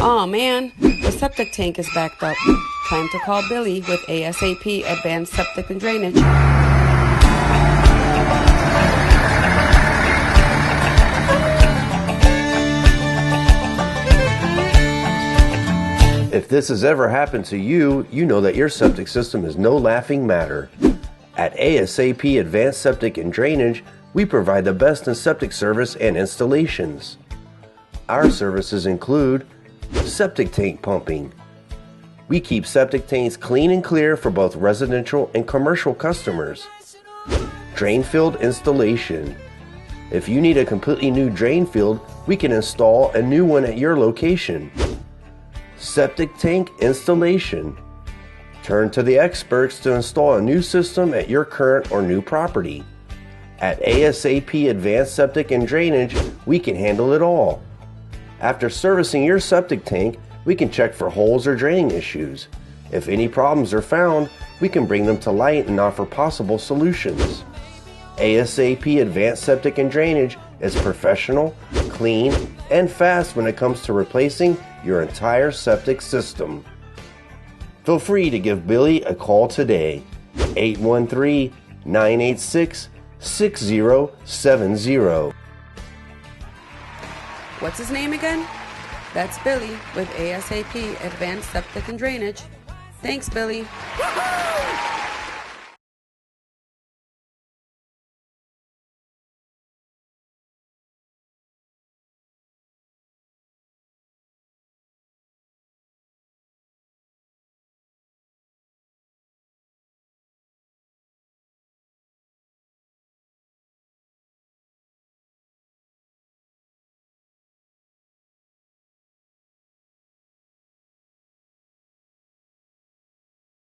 Aw man, the septic tank is backed up. Time to call Billy with ASAP Advanced Septic and Drainage. If this has ever happened to you, you know that your septic system is no laughing matter. At ASAP Advanced Septic and Drainage, we provide the best in septic service and installations. Our services include septic tank pumping. We keep septic tanks clean and clear for both residential and commercial customers. Drainfield Installation. If you need a completely new drain field, we can install a new one at your location. Septic Tank Installation. Turn to the experts to install a new system at your current or new property. At ASAP Advanced Septic and Drainage, we can handle it all. After servicing your septic tank, we can check for holes or draining issues. If any problems are found, we can bring them to light and offer possible solutions. ASAP Advanced Septic and Drainage is professional, clean, and fast when it comes to replacing your entire septic system. Feel free to give Billy a call today, 813-986-6070. What's his name again? That's Billy with ASAP Advanced Septic and Drainage. Thanks, Billy.